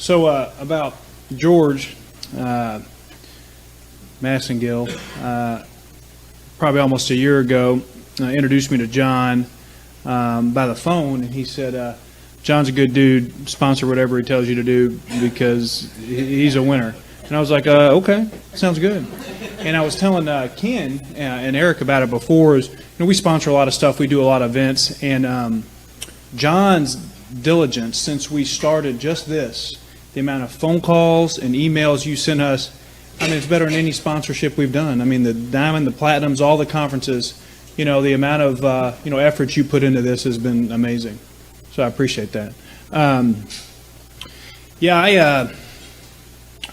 So about George Massengill, probably almost a year ago, introduced me to John by the phone, and he said, John's a good dude, sponsor whatever he tells you to do because he's a winner. And I was like, okay, sounds good. And I was telling Ken and Eric about it before. We sponsor a lot of stuff. We do a lot of events. And John's diligence since we started just this, the amount of phone calls and emails you send us, I mean, it's better than any sponsorship we've done. I mean, the Diamond, the Platinums, all the conferences, the amount of, effort you put into this has been amazing. So I appreciate that.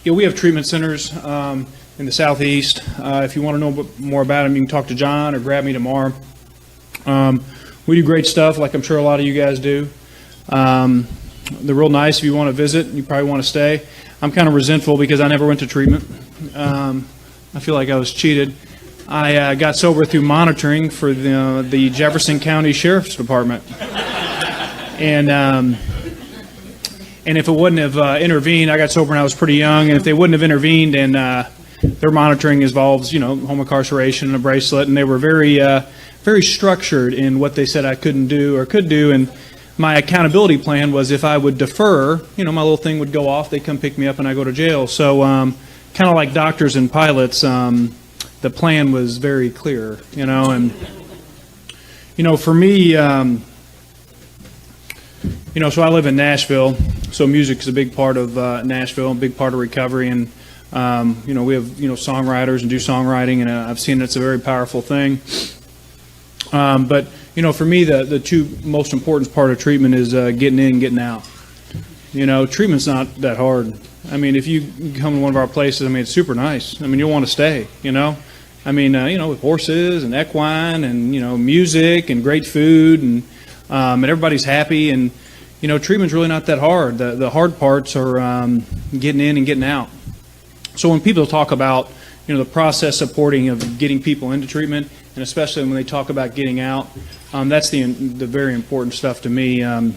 We have treatment centers in the Southeast. If you want to know more about them, you can talk to John or grab me tomorrow. We do great stuff, like I'm sure a lot of you guys do. They're real nice if you want to visit. You probably want to stay. I'm kind of resentful because I never went to treatment. I feel like I was cheated. I got sober through monitoring for the Jefferson County Sheriff's Department. And if it wouldn't have intervened, I got sober when I was pretty young, and if they wouldn't have intervened, and their monitoring involves, home incarceration and a bracelet, and they were very, very structured in what they said I couldn't do or could do, and my accountability plan was if I would defer, my little thing would go off, they'd come pick me up, and I go to jail. So kind of like doctors and pilots, the plan was very clear, and, for me, so I live in Nashville, so music is a big part of Nashville, a big part of recovery, and, we have, songwriters and do songwriting, and I've seen it's a very powerful thing. But, for me, the two most important part of treatment is getting in, getting out. Treatment's not that hard. I mean, if you come to one of our places, it's super nice. You'll want to stay, with horses and equine and, music and great food and everybody's happy, and treatment's really not that hard. The hard parts are getting in and getting out. So when people talk about the process supporting of getting people into treatment, and especially when they talk about getting out, that's the very important stuff to me. I'm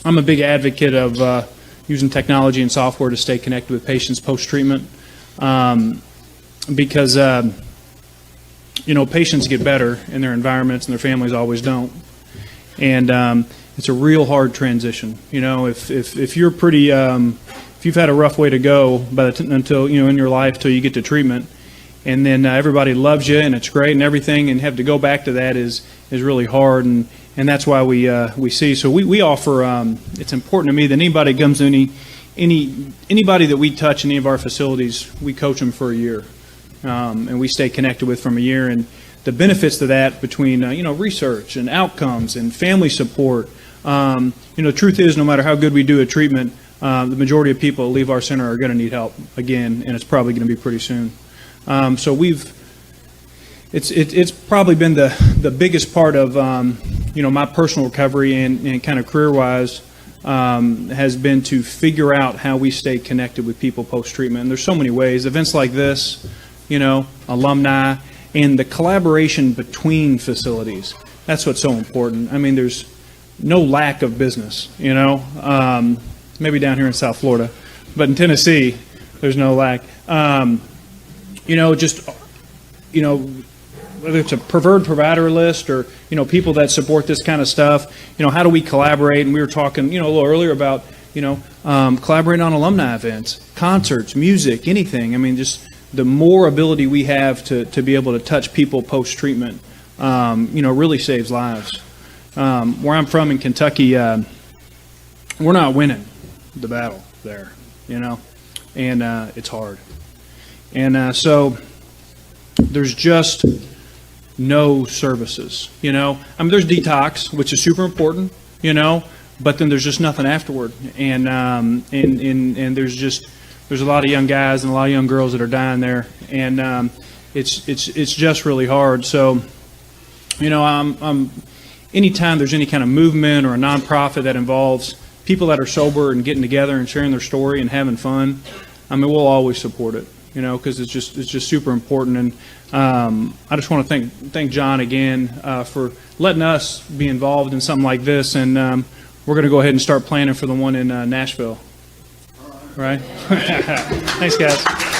a big advocate of using technology and software to stay connected with patients post-treatment, because patients get better in their environments and their families always don't. And it's a real hard transition. If you're pretty, if you've had a rough way to go until in your life till you get to treatment, and then everybody loves you and it's great and everything, and have to go back to that is really hard, and that's why we see. So we offer. It's important to me that anybody comes to anybody that we touch in any of our facilities, we coach them for a year, and we stay connected with from a year. And the benefits to that between research and outcomes and family support. The truth is, no matter how good we do at treatment, the majority of people that leave our center are going to need help again, and it's probably going to be pretty soon. So it's probably been the biggest part of my personal recovery and kind of career-wise has been to figure out how we stay connected with people post-treatment. And there's so many ways. Events like this, alumni, and the collaboration between facilities. That's what's so important. There's no lack of business, maybe down here in South Florida, but in Tennessee, there's no lack. Whether it's a preferred provider list or, people that support this kind of stuff, how do we collaborate? And we were talking, a little earlier about, collaborating on alumni events, concerts, music, anything. Just the more ability we have to be able to touch people post-treatment, really saves lives. Where I'm from in Kentucky, we're not winning the battle there, and it's hard. And so there's just no services, there's detox, which is super important, but then there's just nothing afterward. And there's a lot of young guys and a lot of young girls that are dying there, and it's just really hard. So, I'm anytime there's any kind of movement or a nonprofit that involves people that are sober and getting together and sharing their story and having fun, we'll always support it, because it's just super important. And I just want to thank John again for letting us be involved in something like this. And we're going to go ahead and start planning for the one in Nashville. right? Thanks, guys.